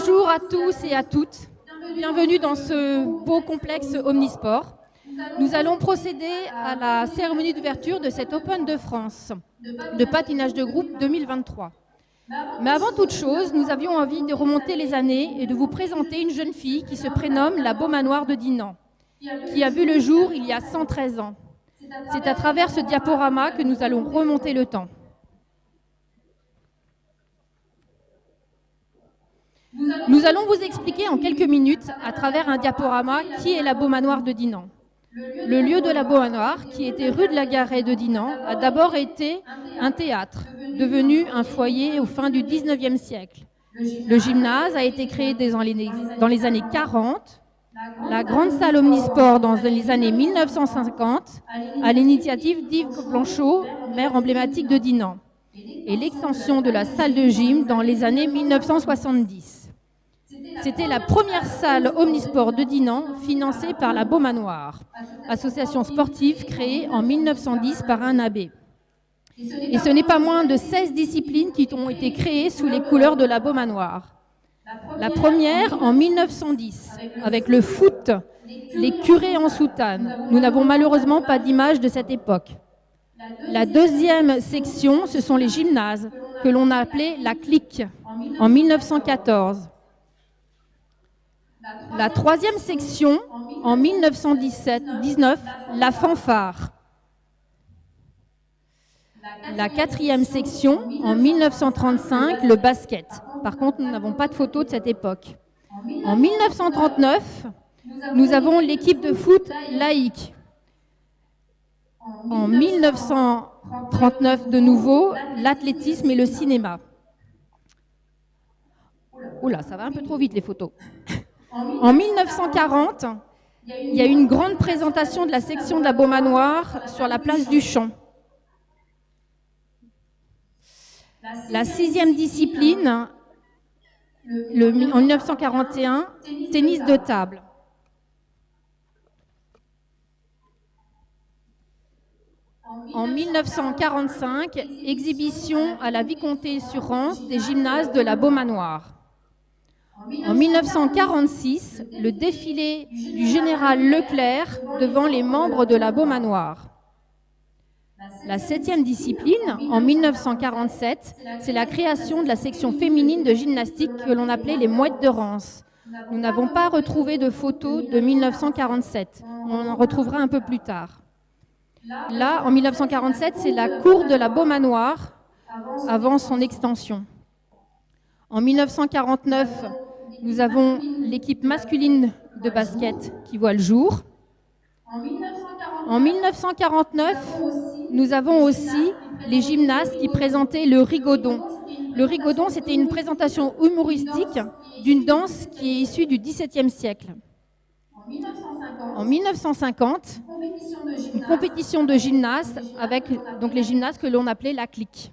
Bonjour à tous et à toutes. Bienvenue dans ce beau complexe omnisport. Nous allons procéder à la cérémonie d'ouverture de cet Open de France de patinage de groupe 2023. Mais avant toute chose, nous avions envie de remonter les années et de vous présenter une jeune fille qui se prénomme la Beaumanoire de Dinan, qui a vu le jour il y a 113 ans. C'est à travers ce diaporama que nous allons remonter le temps. Nous allons vous expliquer en quelques minutes, à travers un diaporama, qui est la Beaumanoire de Dinan. Le lieu de la Beaumanoire, qui était rue de la Garenne de Dinan, a d'abord été un théâtre, devenu un foyer au fin du XIXe siècle. Le gymnase a été créé dans les années 40, la grande salle omnisport dans les années 1950, à l'initiative d'Yves Blanchot, maire emblématique de Dinan, et l'extension de la salle de gym dans les années 1970. C'était la première salle omnisport de Dinan financée par la Beaumanoire, association sportive créée en 1910 par un abbé. Et ce n'est pas moins de 16 disciplines qui ont été créées sous les couleurs de la Beaumanoire. La première en 1910, avec le foot, les curés en soutane. Nous n'avons malheureusement pas d'image de cette époque. La deuxième section, ce sont les gymnases, que l'on a appelé la clique, en 1914. La troisième section, en 1919, la fanfare. La quatrième section, en 1935, le basket. Par contre, nous n'avons pas de photo de cette époque. En 1939, nous avons l'équipe de foot laïque. En 1939, de nouveau, l'athlétisme et le cinéma. Oula, ça va un peu trop vite les photos. En 1940, il y a eu une grande présentation de la section de la Beaumanoire sur la place du Champ. La sixième discipline, en 1941, tennis de table. En 1945, exhibition à la Vicomté-sur-Rance des gymnases de la Beaumanoire. En 1946, le défilé du général Leclerc devant les membres de la Beaumanoire. La septième discipline, en 1947, c'est la création de la section féminine de gymnastique que l'on appelait les mouettes de Rance. Nous n'avons pas retrouvé de photos de 1947. On en retrouvera un peu plus tard. Là, en 1947, c'est la cour de la Beaumanoire avant son extension. En 1949, nous avons l'équipe masculine de basket qui voit le jour. En 1949, nous avons aussi les gymnastes qui présentaient le rigodon. Le rigodon, c'était une présentation humoristique d'une danse qui est issue du XVIIe siècle. En 1950, une compétition de gymnastes avec donc les gymnastes que l'on appelait la clique.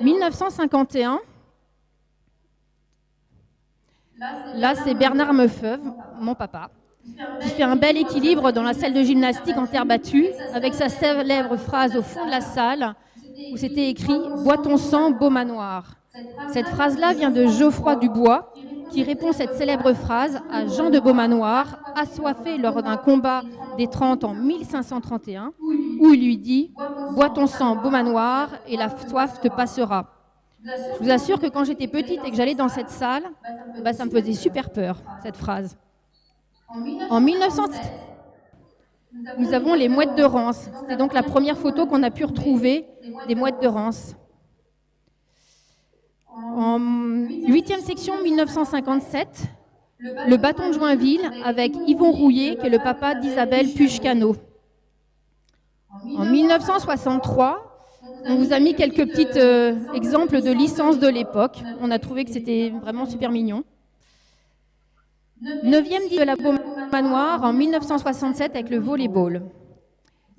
1951, là c'est Bernard Meufeuve, mon papa, qui fait un bel équilibre dans la salle de gymnastique en terre battue, avec sa célèbre phrase au fond de la salle, où c'était écrit « Bois ton sang, Beaumanoire ». Cette phrase-là vient de Geoffroy Dubois, qui répond cette célèbre phrase à Jean de Beaumanoire, assoiffé lors d'un combat des 30 en 1531, où il lui dit « Bois ton sang, Beaumanoire, et la soif te passera ». Je vous assure que quand j'étais petite et que j'allais dans cette salle, ça me faisait super peur, cette phrase. En 1907, nous avons les mouettes de Rance. C'était donc la première photo qu'on a pu retrouver des mouettes de Rance. En 8e section, 1957, le bâton de Joinville avec Yvon Rouillet, qui est le papa d'Isabelle Puche-Cano. En 1963, on vous a mis quelques petits exemples de licences de l'époque. On a trouvé que c'était vraiment super mignon. 9e de la Beaumanoire en 1967 avec le volleyball.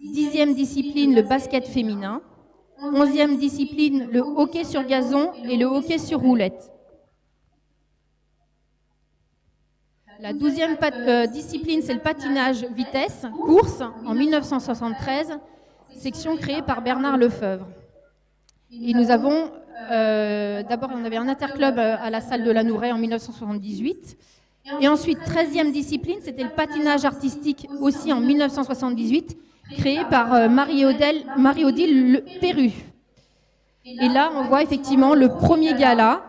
10e discipline, le basket féminin. 11e discipline, le hockey sur gazon et le hockey sur roulette. La 12e discipline, c'est le patinage vitesse, course, en 1973, section créée par Bernard Lefebvre. Et nous avons D'abord, on avait un interclub à la salle de la Nouret en 1978. Et ensuite, 13e discipline, c'était le patinage artistique aussi en 1978, créé par Marie-Odile Perru. Et là, on voit effectivement le premier gala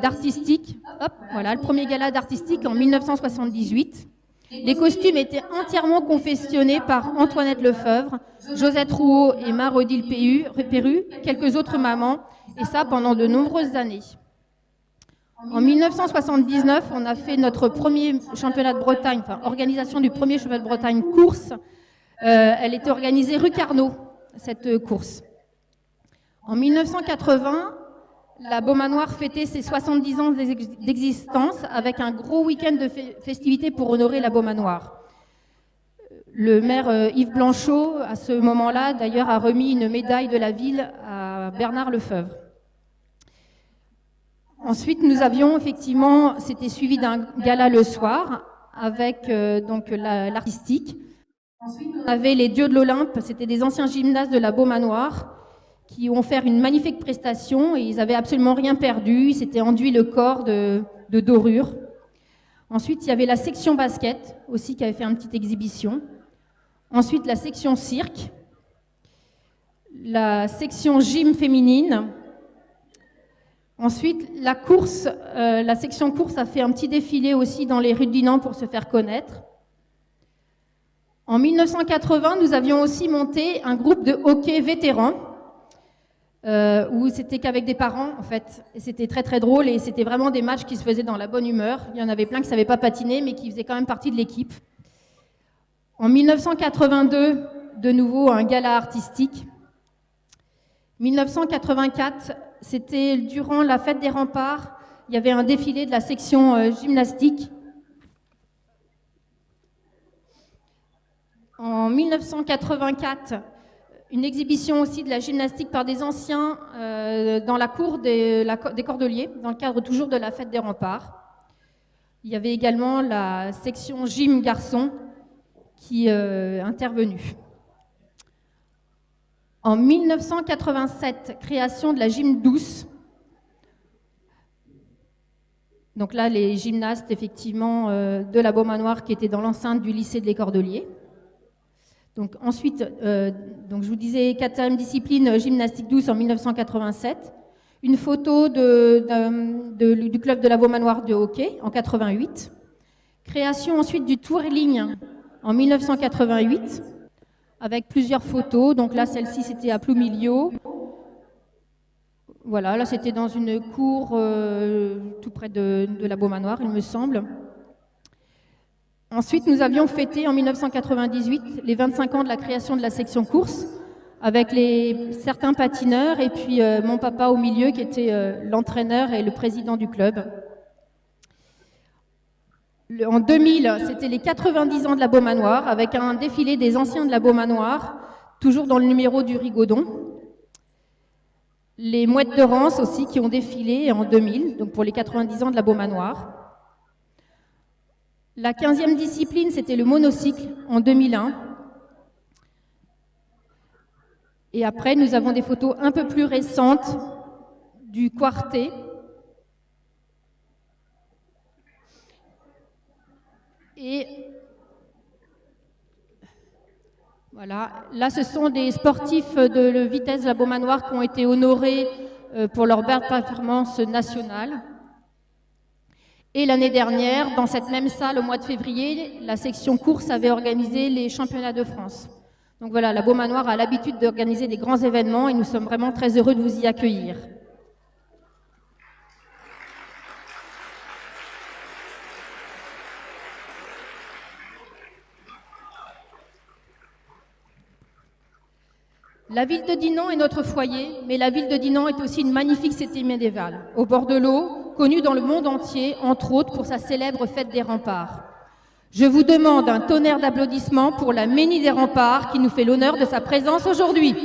d'artistique. Hop, voilà, le premier gala d'artistique en 1978. Les costumes étaient entièrement confectionnés par Antoinette Lefebvre, Josette Rouault et Marie-Odile Perru, quelques autres mamans, et ça pendant de nombreuses années. En 1979, on a fait notre premier championnat de Bretagne, enfin organisation du premier championnat de Bretagne course. Elle était organisée rue Carnot, cette course. En 1980, la Beaumanoir fêtait ses 70 ans d'existence avec un gros week-end de festivités pour honorer la Beaumanoir. Le maire Yves Blanchot, à ce moment-là, d'ailleurs, a remis une médaille de la ville à Bernard Lefebvre. Ensuite, nous avions effectivement, c'était suivi d'un gala le soir avec donc l'artistique. Ensuite, on avait les dieux de l'Olympe, c'était des anciens gymnastes de la Beaumanoir qui ont fait une magnifique prestation et ils n'avaient absolument rien perdu, ils s'étaient enduit le corps de dorure. Ensuite, il y avait la section basket aussi qui avait fait une petite exhibition. Ensuite, la section cirque, la section gym féminine. Ensuite, la course, la section course a fait un petit défilé aussi dans les rues de Dinan pour se faire connaître. En 1980, nous avions aussi monté un groupe de hockey vétérans, où c'était qu'avec des parents, en fait. Et c'était très, très drôle et c'était vraiment des matchs qui se faisaient dans la bonne humeur. Il y en avait plein qui ne savaient pas patiner, mais qui faisaient quand même partie de l'équipe. En 1982, de nouveau, un gala artistique. 1984, c'était durant la fête des remparts, il y avait un défilé de la section gymnastique. En 1984, une exhibition aussi de la gymnastique par des anciens dans la cour des Cordeliers, dans le cadre toujours de la fête des remparts. Il y avait également la section gym garçon qui est intervenue. En 1987, création de la gym douce. Donc là, les gymnastes, effectivement, de la Beaumanoir qui étaient dans l'enceinte du lycée de Les Cordeliers. Donc ensuite, donc je vous disais, 4e discipline, gymnastique douce en 1987. Une photo du club de la Beaumanoir de hockey en 88. Création ensuite du touring en 1988. Avec plusieurs photos. Donc là, celle-ci, c'était à Ploumilio. Voilà, là, c'était dans une cour tout près de la Beaumanoir, il me semble. Ensuite, nous avions fêté en 1998 les 25 ans de la création de la section course avec certains patineurs et puis mon papa au milieu qui était l'entraîneur et le président du club. En 2000, c'était les 90 ans de la Beaumanoir, avec un défilé des anciens de la Beaumanoir, toujours dans le numéro du Rigaudon. Les Mouettes de Rance aussi, qui ont défilé en 2000, donc pour les 90 ans de la Beaumanoir. La 15e discipline, c'était le monocycle, en 2001. Et après, nous avons des photos un peu plus récentes du quartet. Et voilà, là ce sont des sportifs de vitesse de la Beaumanoir qui ont été honorés pour leur belle performance nationale. Et l'année dernière, dans cette même salle, au mois de février, la section course avait organisé les championnats de France. Donc voilà, la Beaumanoir a l'habitude d'organiser des grands événements et nous sommes vraiment très heureux de vous y accueillir. La ville de Dinan est notre foyer, mais la ville de Dinan est aussi une magnifique cité médiévale, au bord de l'eau, connue dans le monde entier, entre autres pour sa célèbre fête des remparts. Je vous demande un tonnerre d'applaudissements pour la Ménie des remparts qui nous fait l'honneur de sa présence aujourd'hui.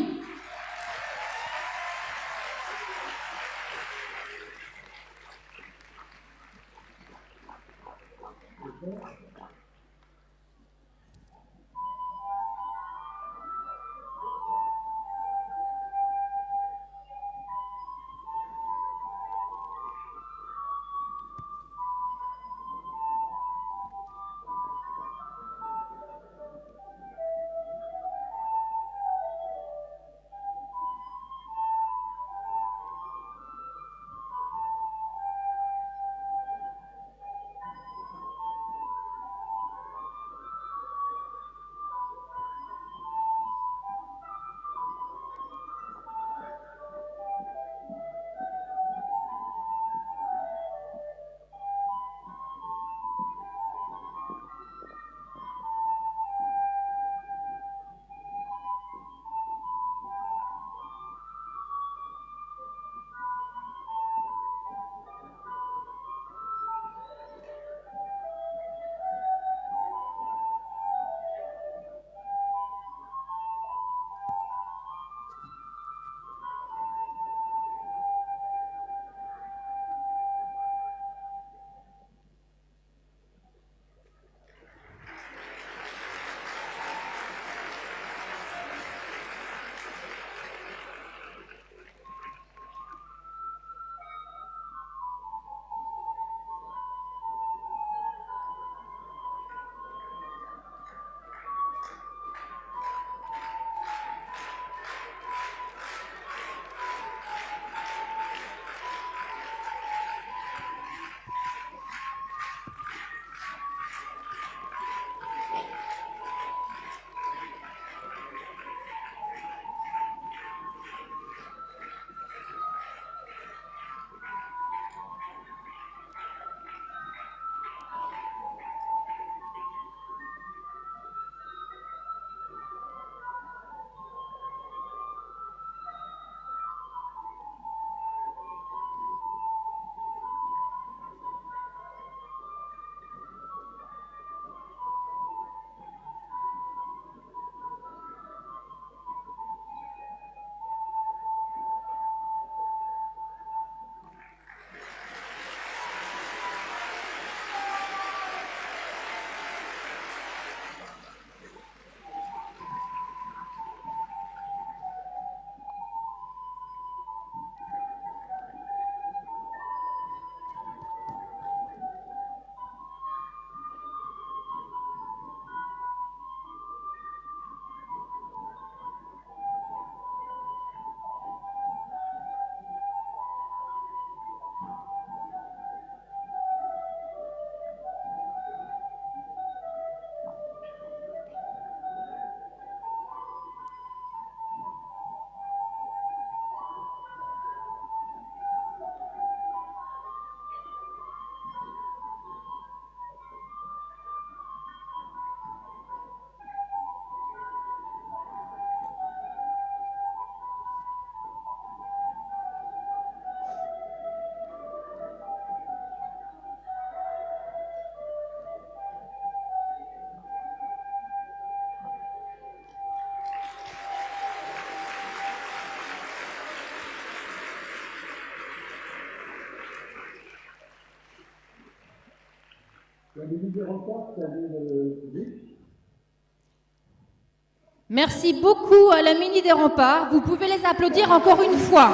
Merci beaucoup à la Mini des Remparts. Vous pouvez les applaudir encore une fois.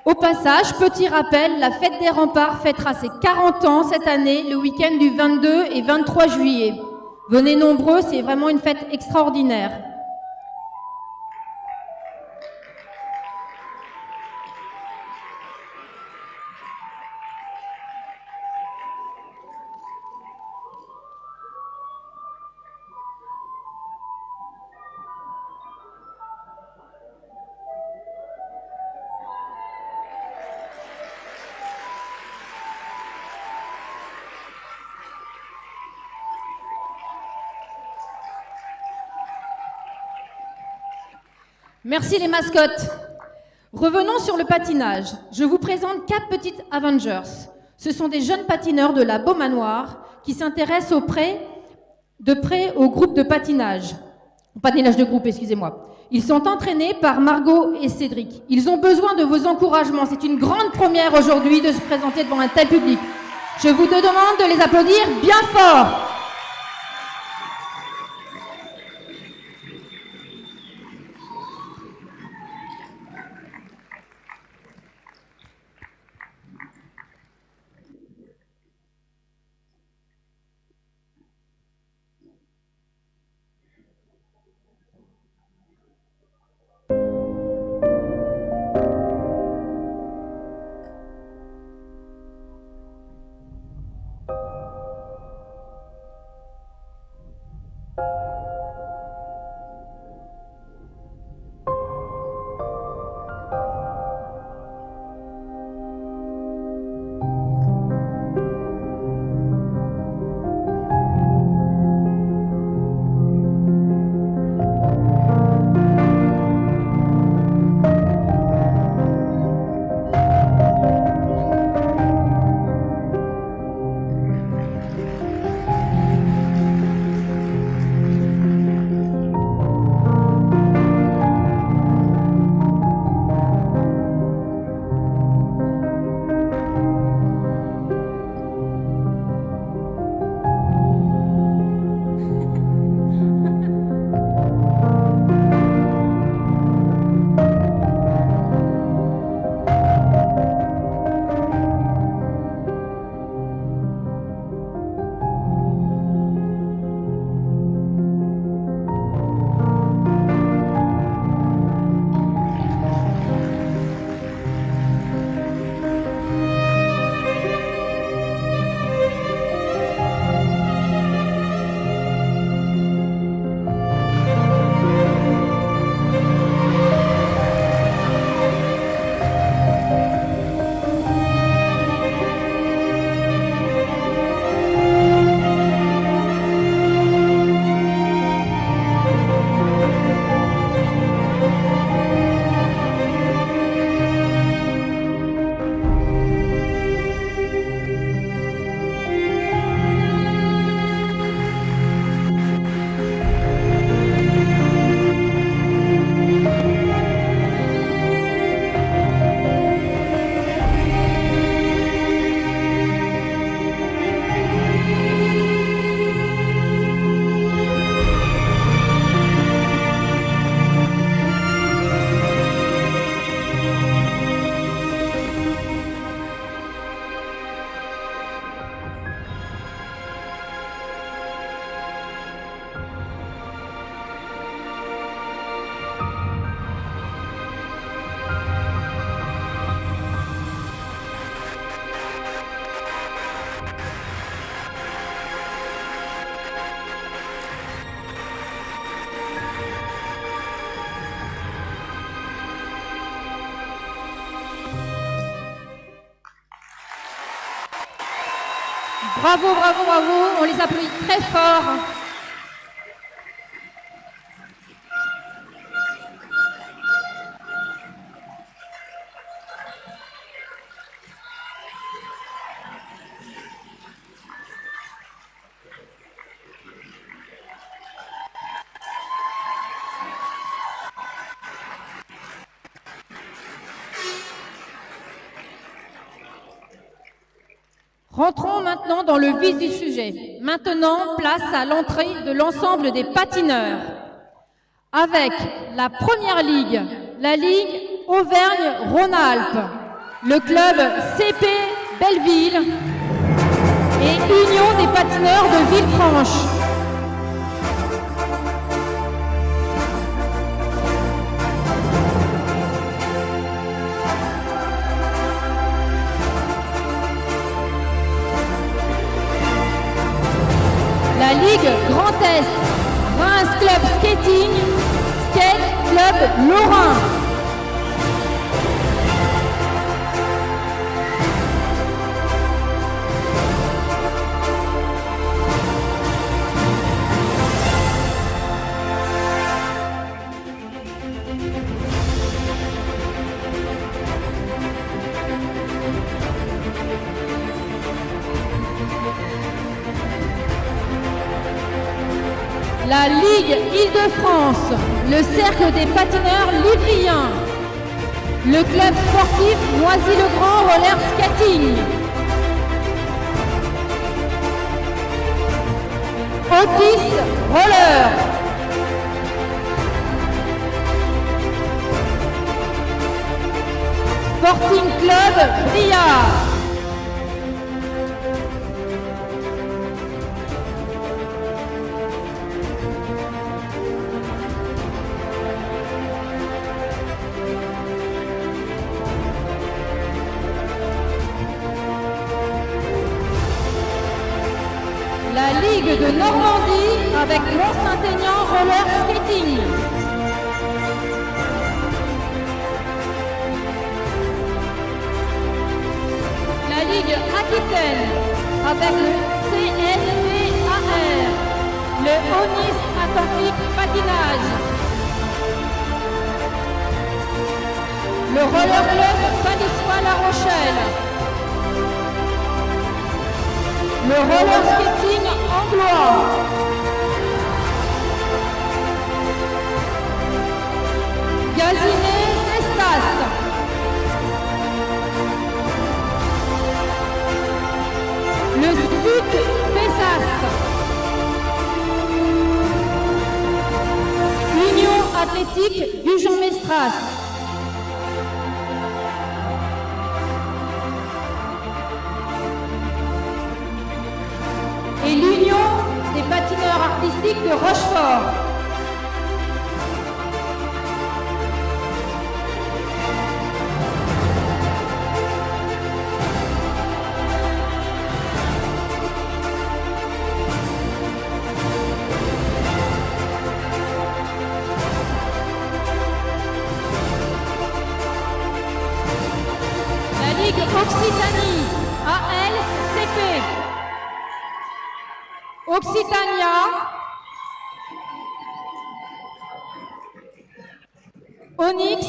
Au passage, petit rappel, la Fête des Remparts fêtera ses 40 ans cette année, le week-end du 22 et 23 juillet. Venez nombreux, c'est vraiment une fête extraordinaire. Merci les mascottes. Revenons sur le patinage. Je vous présente 4 petites Avengers. Ce sont des jeunes patineurs de la Beaumanoir qui s'intéressent de près au groupe de patinage. Patinage de groupe, excusez-moi. Ils sont entraînés par Margot et Cédric. Ils ont besoin de vos encouragements. C'est une grande première aujourd'hui de se présenter devant un tel public. Je vous demande de les applaudir bien fort. Bravo, bravo, bravo. On les applaudit très fort. Rentrons maintenant dans le vif du sujet. Maintenant, place à l'entrée de l'ensemble des patineurs. Avec la première ligue, la Ligue Auvergne-Rhône-Alpes, le club CP Belleville et Union des patineurs de Villefranche. La Ligue Grand Est, Reims Club Skating, Skate Club Lorrain. La Ligue Île-de-France, le Cercle des patineurs livriens, le club sportif Noisy-le-Grand Roller Skating, Otis Roller, Sporting Club Briard, la Ligue de Normandie avec Mont-Saint-Aignan Roller Skating. La Ligue Aquitaine avec le CSPAR, le Onis Atlantique Patinage. Le Roller Club Panissois La Rochelle. Le roller skating anglois. Gazinet Cestas. Le Sud Pessas. Union athlétique Gujan-Mestras. Et l'Union des patineurs artistiques de Rochefort. La Ligue Occitanie, ALCP. Occitania, Onyx,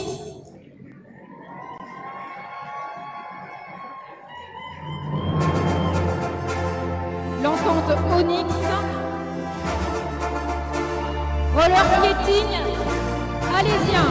l'entente Onyx, roller skating, alésien.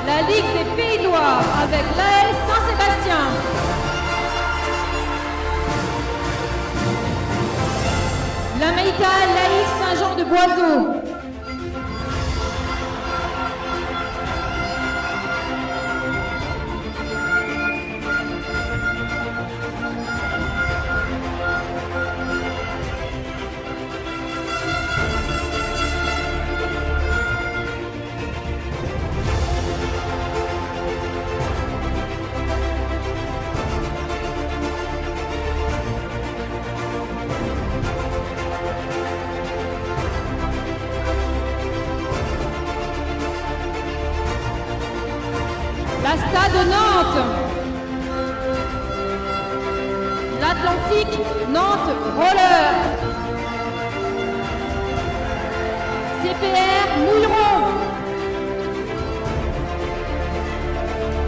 La Ligue des Pays de Loire avec l'AS Saint-Sébastien. L'Américaine Laïque Saint-Jean de Boiseau. La Stade de Nantes, l'Atlantique Nantes Roller, CPR Mouilleron,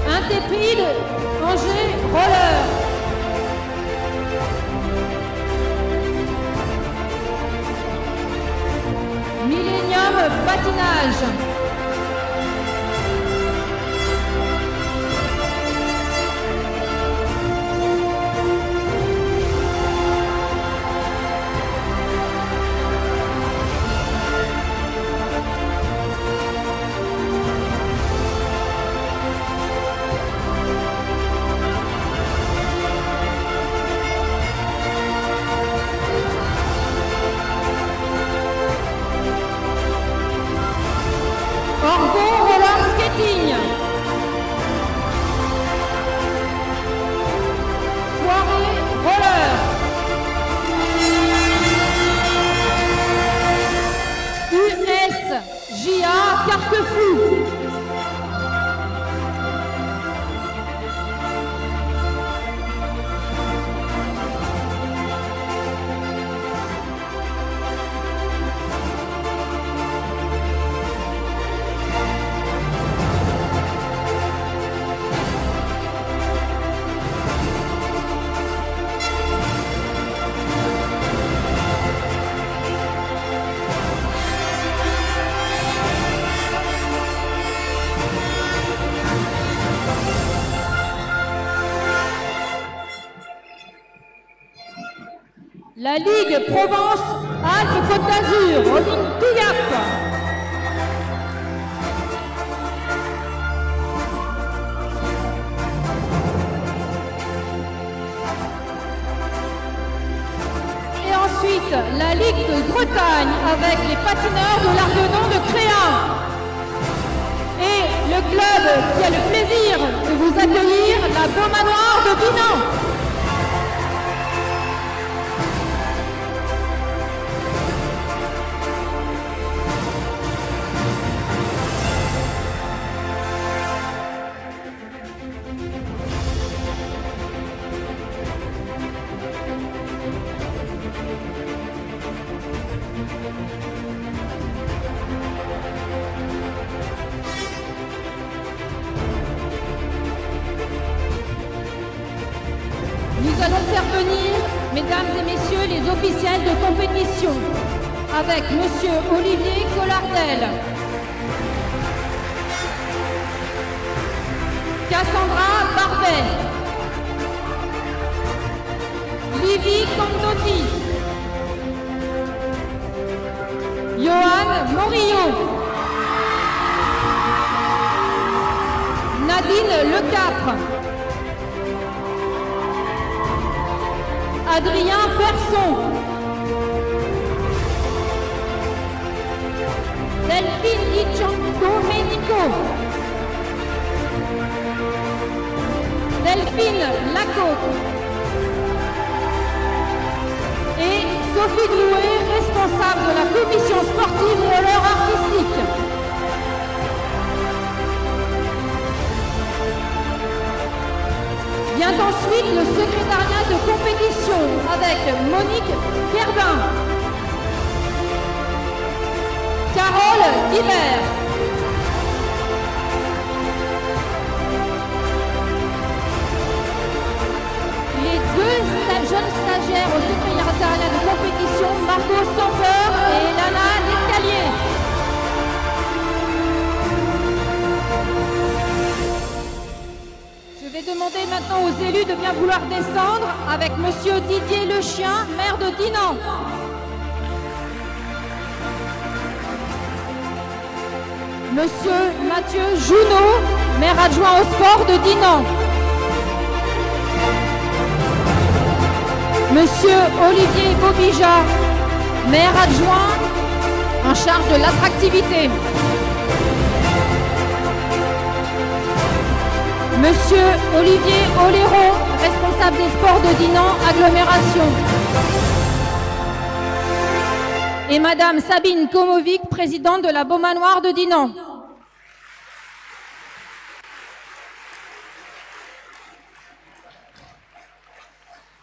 Intrépide Angers Roller, patinage. Orgo roller skating. Soirée roller. USJA Carquefou. La Ligue Provence-Alpes-Côte d'Azur, Holding Touillac. Et ensuite, la Ligue de Bretagne avec les patineurs de l'Arguenon de Créa. Et le club qui a le plaisir de vous accueillir, la Beaumanoire de Dinan. Nous allons faire venir, mesdames et messieurs, les officiels de compétition avec monsieur Olivier Collardel, Cassandra Barbet, Livy Condotti, Johan Morillo, Nadine Lecapre, Adrien Persson, Delphine Di Domenico, Delphine Lacôte et Sophie Drouet, responsable de la commission sportive et roller artistique. Vient ensuite le secrétariat de compétition avec Monique Kerbin, Carole Guibert, les deux jeunes stagiaires au secrétariat de compétition, Margot Samper et Lana Lescalier. Je vais demander maintenant aux élus de bien vouloir descendre avec monsieur Didier Lechien, maire de Dinan. Monsieur Mathieu Junot, maire adjoint au sport de Dinan. Monsieur Olivier Bobija, maire adjoint en charge de l'attractivité. Monsieur Olivier Oléron, responsable des sports de Dinan, agglomération. Et madame Sabine Komovic, présidente de la Beaumanoire de Dinan.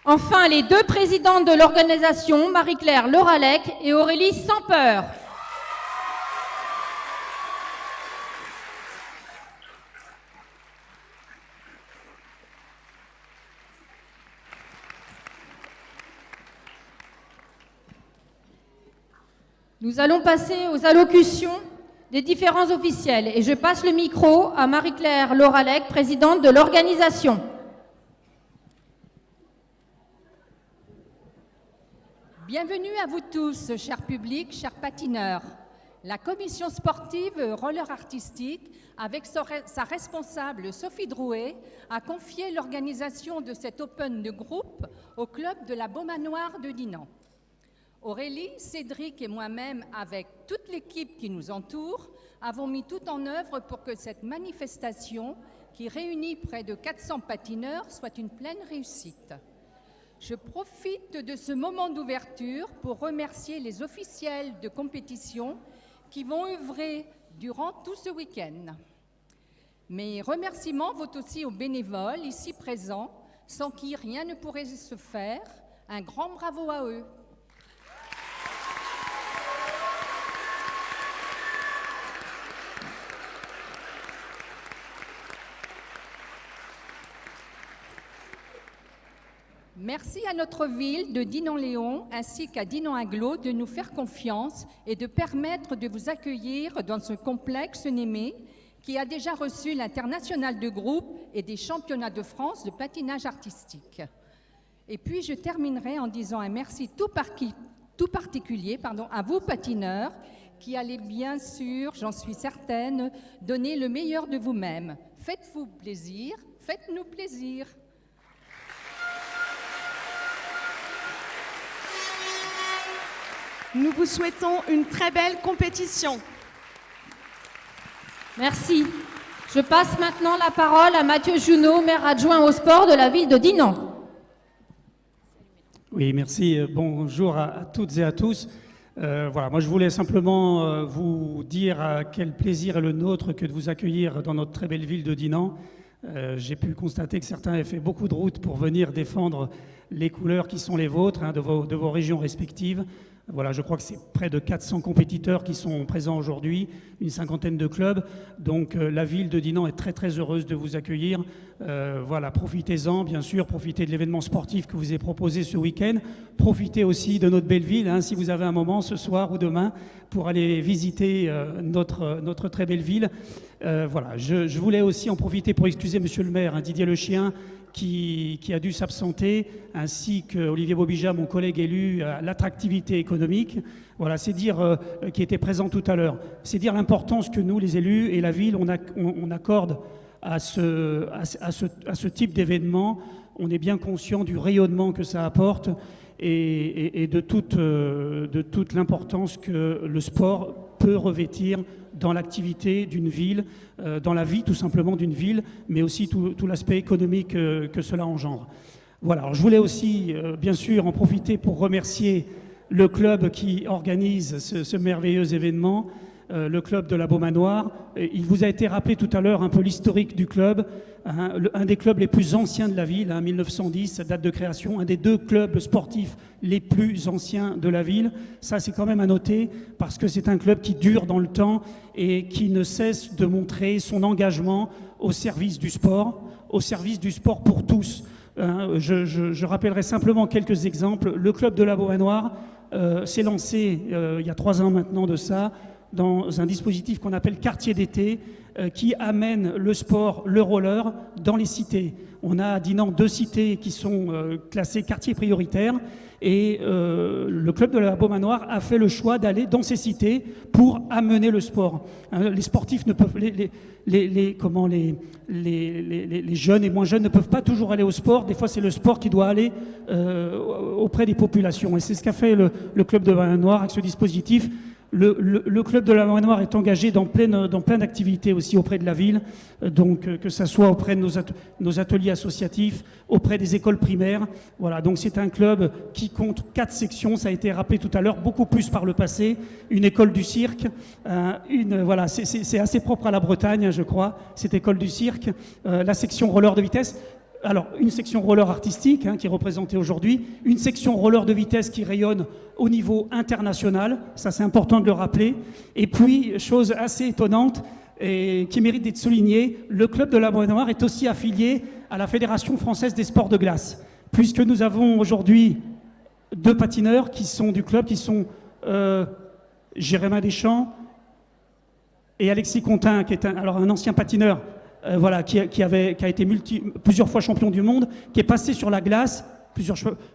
Enfin, les deux présidentes de l'organisation, Marie-Claire Leralec et Aurélie Sampeur. Nous allons passer aux allocutions des différents officiels. Et je passe le micro à Marie-Claire Lauralec, présidente de l'organisation. Bienvenue à vous tous, cher public, chers patineurs. La commission sportive roller artistique, avec sa responsable Sophie Drouet, a confié l'organisation de cet Open de groupe au club de la Beaumanoire de Dinan. Aurélie, Cédric et moi-même, avec toute l'équipe qui nous entoure, avons mis tout en œuvre pour que cette manifestation, qui réunit près de 400 patineurs, soit une pleine réussite. Je profite de ce moment d'ouverture pour remercier les officiels de compétition qui vont œuvrer durant tout ce week-end. Mes remerciements vont aussi aux bénévoles ici présents, sans qui rien ne pourrait se faire. Un grand bravo à eux. Merci à notre ville de Dinan-Léon ainsi qu'à Dinan-Aglo de nous faire confiance et de permettre de vous accueillir dans ce complexe Némé qui a déjà reçu l'international de groupe et des championnats de France de patinage artistique. Et puis je terminerai en disant un merci tout particulier à vous patineurs qui allez bien sûr, j'en suis certaine, donner le meilleur de vous-même. Faites-vous plaisir, faites-nous plaisir. Nous vous souhaitons une très belle compétition. Merci. Je passe maintenant la parole à Mathieu Junot, maire adjoint au sport de la ville de Dinan. Oui, merci. Bonjour à toutes et à tous. Voilà, moi je voulais simplement vous dire quel plaisir est le nôtre que de vous accueillir dans notre très belle ville de Dinan. J'ai pu constater que certains avaient fait beaucoup de routes pour venir défendre les couleurs qui sont les vôtres, de vos régions respectives. Voilà, je crois que c'est près de 400 compétiteurs qui sont présents aujourd'hui, une cinquantaine de clubs. Donc la ville de Dinan est très très heureuse de vous accueillir. Voilà, profitez-en, bien sûr, profitez de l'événement sportif que vous avez proposé ce week-end. Profitez aussi de notre belle ville, si vous avez un moment ce soir ou demain pour aller visiter notre très belle ville. Voilà, je voulais aussi en profiter pour excuser monsieur le maire, Didier Le Chien, qui a dû s'absenter, ainsi qu'Olivier Bobija, mon collègue élu, à l'attractivité économique. Voilà, c'est dire, qui était présent tout à l'heure, c'est dire l'importance que nous, les élus et la ville, on accorde à ce type d'événement. On est bien conscient du rayonnement que ça apporte et de toute l'importance que le sport peut revêtir dans l'activité d'une ville, dans la vie tout simplement d'une ville, mais aussi tout l'aspect économique que cela engendre. Voilà, alors je voulais aussi bien sûr en profiter pour remercier le club qui organise ce merveilleux événement, le club de la Beaumanoire. Il vous a été rappelé tout à l'heure un peu l'historique du club, un des clubs les plus anciens de la ville, 1910, date de création, un des 2 clubs sportifs les plus anciens de la ville. Ça, c'est quand même à noter parce que c'est un club qui dure dans le temps et qui ne cesse de montrer son engagement au service du sport pour tous. Je rappellerai simplement quelques exemples. Le club de la Beaumanoire s'est lancé il y a 3 ans maintenant de ça, dans un dispositif qu'on appelle quartier d'été, qui amène le sport, le roller, dans les cités. On a à Dinan 2 cités qui sont classées quartiers prioritaires et le club de la Beaumanoire a fait le choix d'aller dans ces cités pour amener le sport. Les sportifs ne peuvent, les jeunes et moins jeunes ne peuvent pas toujours aller au sport. Des fois, c'est le sport qui doit aller auprès des populations. Et c'est ce qu'a fait le club de la Beaumanoire avec ce dispositif. Le club de la Beaumanoire est engagé dans plein d'activités aussi auprès de la ville, donc que ce soit auprès de nos ateliers associatifs, auprès des écoles primaires. Voilà, donc c'est un club qui compte 4 sections, ça a été rappelé tout à l'heure, beaucoup plus par le passé, une école du cirque, voilà, c'est assez propre à la Bretagne, je crois, cette école du cirque, la section roller de vitesse. Alors, une section roller artistique qui est représentée aujourd'hui, une section roller de vitesse qui rayonne au niveau international, ça c'est important de le rappeler. Et puis, chose assez étonnante et qui mérite d'être soulignée, le club de la Beaumanoire est aussi affilié à la Fédération française des sports de glace, puisque nous avons aujourd'hui 2 patineurs qui sont du club, qui sont Jérémy Deschamps et Alexis Contin, qui est un ancien patineur, voilà, qui a été plusieurs fois champion du monde, qui est passé sur la glace,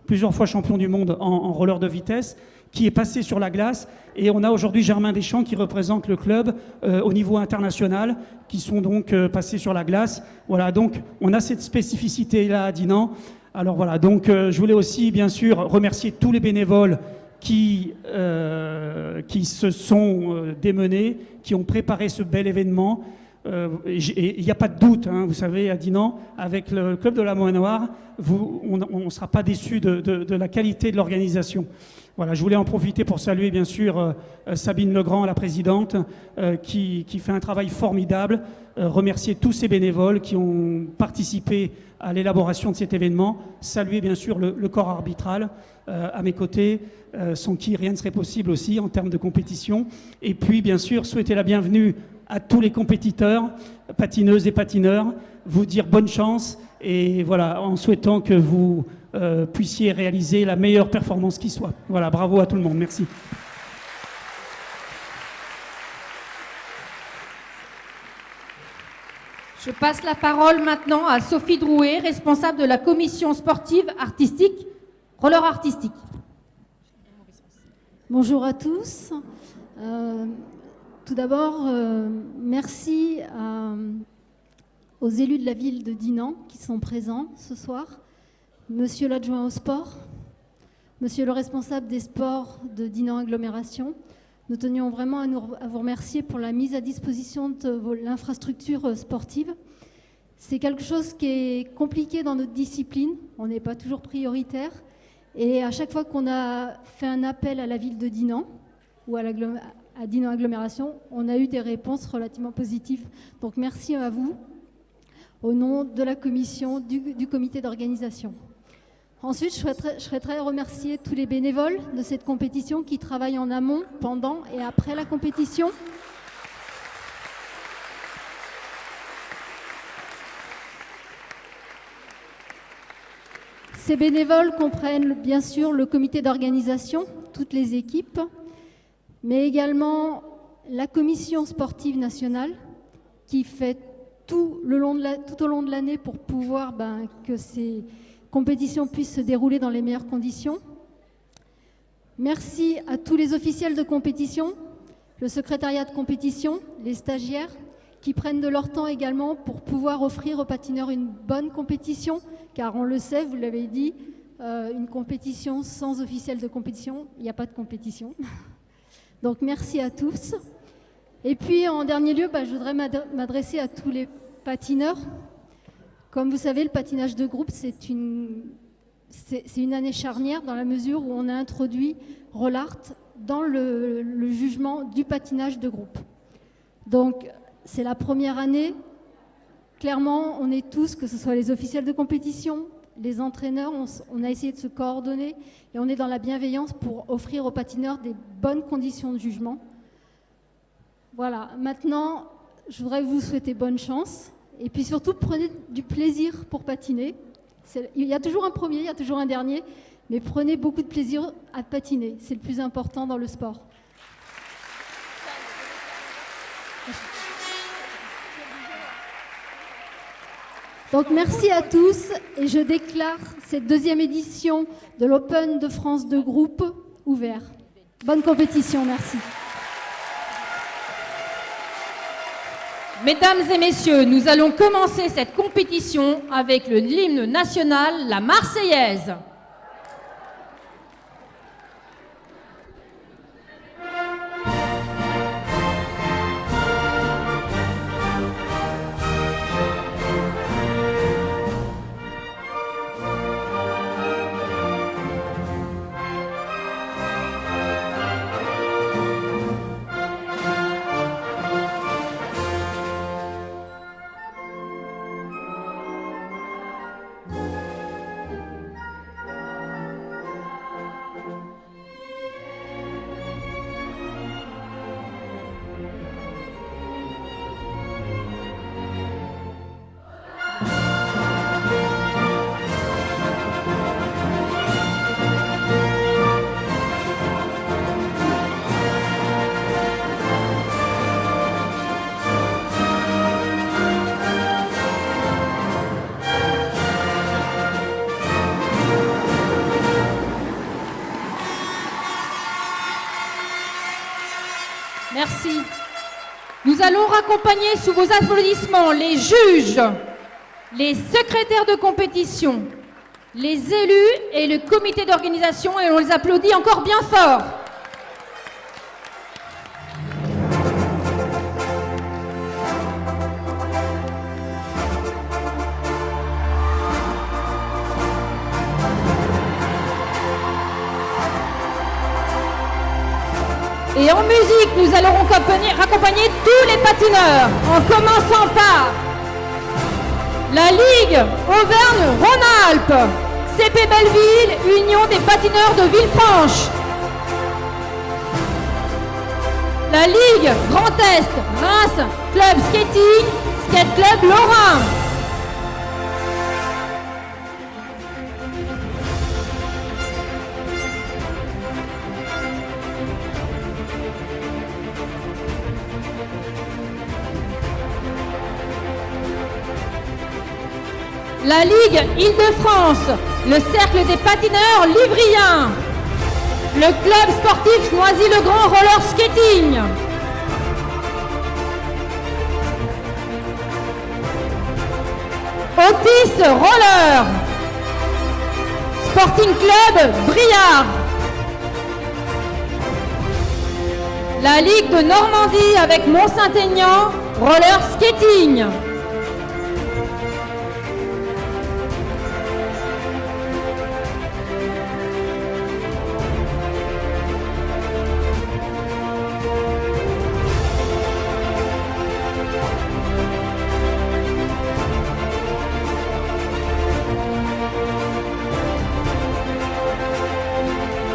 plusieurs fois champion du monde en roller de vitesse, qui est passé sur la glace. Et on a aujourd'hui Germain Deschamps qui représente le club au niveau international, qui sont donc passés sur la glace. Voilà, donc on a cette spécificité-là à Dinan. Alors voilà, donc je voulais aussi bien sûr remercier tous les bénévoles qui se sont démenés, qui ont préparé ce bel événement. Et il n'y a pas de doute, hein, vous savez, à Dinan, avec le club de la Beaumanoire, on ne sera pas déçu de la qualité de l'organisation. Voilà, je voulais en profiter pour saluer bien sûr Sabine Legrand, la présidente, qui fait un travail formidable, remercier tous ces bénévoles qui ont participé à l'élaboration de cet événement, saluer bien sûr le corps arbitral à mes côtés, sans qui rien ne serait possible aussi en termes de compétition, et puis bien sûr souhaiter la bienvenue à tous les compétiteurs, patineuses et patineurs, vous dire bonne chance, et voilà, en souhaitant que vous puissiez réaliser la meilleure performance qui soit. Voilà, bravo à tout le monde, merci. Je passe la parole maintenant à Sophie Drouet, responsable de la commission sportive artistique, roller artistique. Bonjour à tous. Tout d'abord, merci aux élus de la ville de Dinan qui sont présents ce soir, monsieur l'adjoint au sport, monsieur le responsable des sports de Dinan Agglomération. Nous tenions vraiment à vous remercier pour la mise à disposition de l'infrastructure sportive. C'est quelque chose qui est compliqué dans notre discipline, on n'est pas toujours prioritaire. Et à chaque fois qu'on a fait un appel à la ville de Dinan ou à Dinan Agglomération, on a eu des réponses relativement positives. Donc merci à vous, au nom de la commission, du comité d'organisation. Ensuite, je souhaiterais remercier tous les bénévoles de cette compétition qui travaillent en amont, pendant et après la compétition. Ces bénévoles comprennent bien sûr le comité d'organisation, toutes les équipes, mais également la commission sportive nationale qui fait tout au long de l'année pour pouvoir que ces compétitions puissent se dérouler dans les meilleures conditions. Merci à tous les officiels de compétition, le secrétariat de compétition, les stagiaires qui prennent de leur temps également pour pouvoir offrir aux patineurs une bonne compétition, car on le sait, vous l'avez dit, une compétition sans officiel de compétition, il n'y a pas de compétition. Donc merci à tous. Et puis en dernier lieu, je voudrais m'adresser à tous les patineurs. Comme vous savez, le patinage de groupe, c'est une année charnière dans la mesure où on a introduit Rollart dans le jugement du patinage de groupe. Donc c'est la première année. Clairement, on est tous, que ce soit les officiels de compétition, les entraîneurs, on a essayé de se coordonner et on est dans la bienveillance pour offrir aux patineurs des bonnes conditions de jugement. Voilà, maintenant, je voudrais vous souhaiter bonne chance et puis surtout, prenez du plaisir pour patiner. Il y a toujours un premier, il y a toujours un dernier, mais prenez beaucoup de plaisir à patiner, c'est le plus important dans le sport. Donc merci à tous et je déclare cette deuxième édition de l'Open de France de groupe ouvert. Bonne compétition, merci. Mesdames et messieurs, nous allons commencer cette compétition avec l'hymne national, la Marseillaise. Nous allons raccompagner sous vos applaudissements les juges, les secrétaires de compétition, les élus et le comité d'organisation, et on les applaudit encore bien fort. Et en musique, nous allons raccompagner tous les patineurs, en commençant par la Ligue Auvergne-Rhône-Alpes, CP Belleville, Union des patineurs de Villefranche, la Ligue Grand Est, Reims, Club Skating, Skate Club Lorrain. La Ligue Île-de-France, le Cercle des patineurs livriens, le Club sportif Noisy-le-Grand Roller Skating, Otis Roller, Sporting Club Briard, la Ligue de Normandie avec Mont-Saint-Aignan Roller Skating,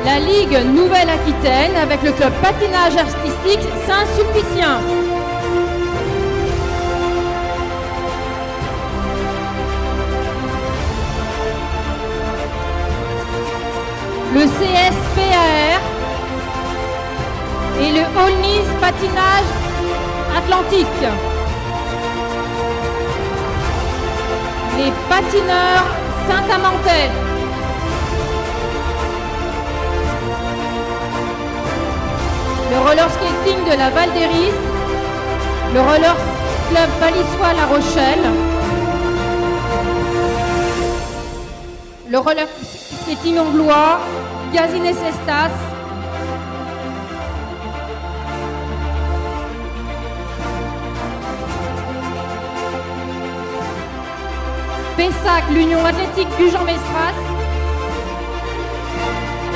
la Ligue Nouvelle-Aquitaine avec le club patinage artistique Saint-Sulpicien. Le CSPAR et le Aulnys Patinage Atlantique. Les patineurs Saint-Amantais. Le roller skating de la Val d'Héris, le roller club Valissois La Rochelle, le roller skating anglois, Gazines Estas, Pessac, l'Union athlétique Gujan-Mestras.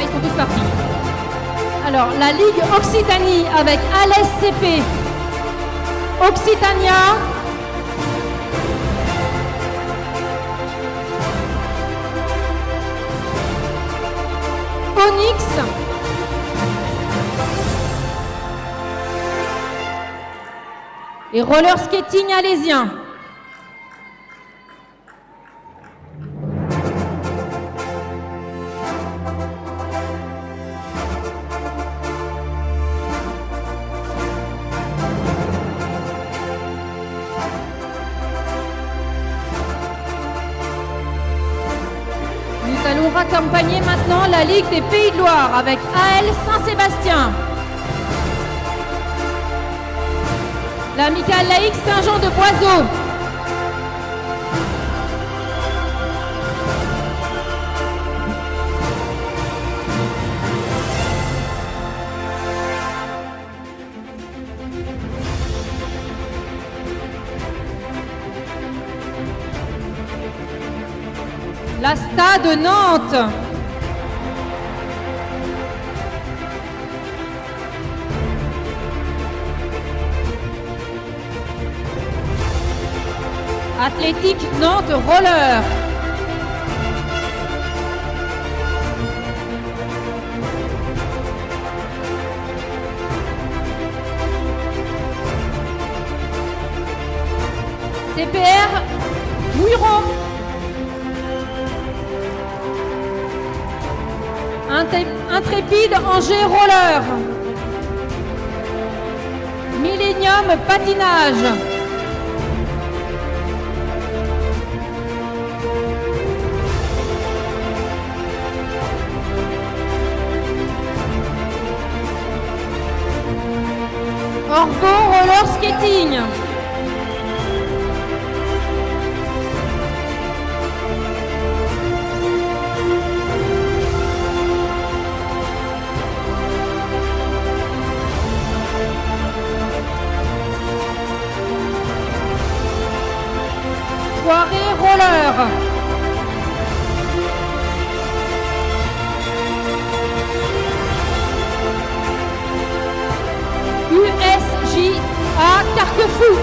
Ils sont tous partis. Alors, la Ligue Occitanie avec Alès CP, Occitania, Onyx, et roller skating alésien. Nous allons raccompagner maintenant la Ligue des Pays de Loire avec AL Saint-Sébastien, l'Amicale laïque Saint-Jean de Boiseau, la Stade de Nantes, Athlétique Nantes Roller, CPR Mouilleron, Intrépide Angers Roller, Millennium Patinage, Orvaux Roller Skating, Bretagne. Soirée roller. USJA Carquefou.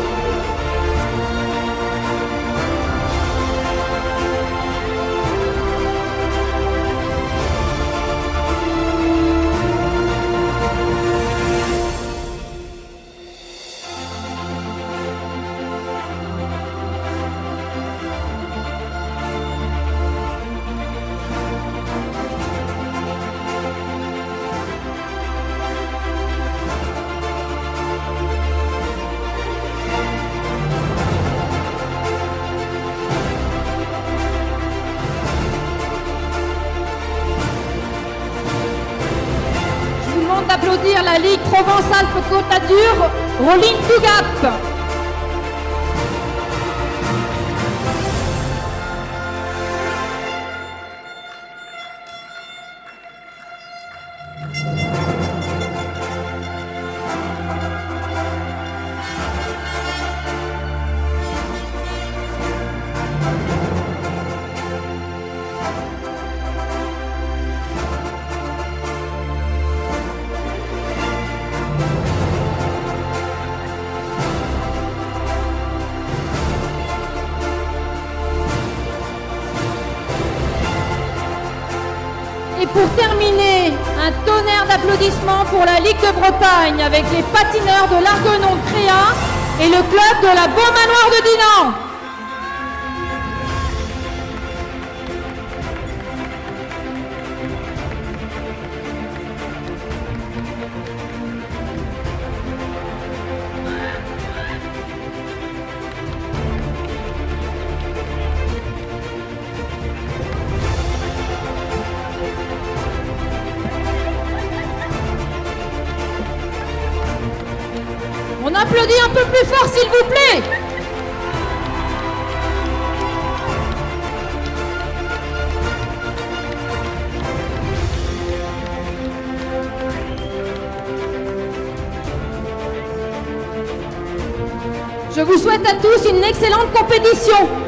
D'applaudir la Ligue Provence-Alpes-Côte d'Azur, Rolling to Gap. Et pour terminer, un tonnerre d'applaudissements pour la Ligue de Bretagne avec les patineurs de l'Arguenon de Créa et le club de la Beaumanoir de Dinan. On applaudit un peu plus fort, s'il vous plaît. Je vous souhaite à tous une excellente compétition.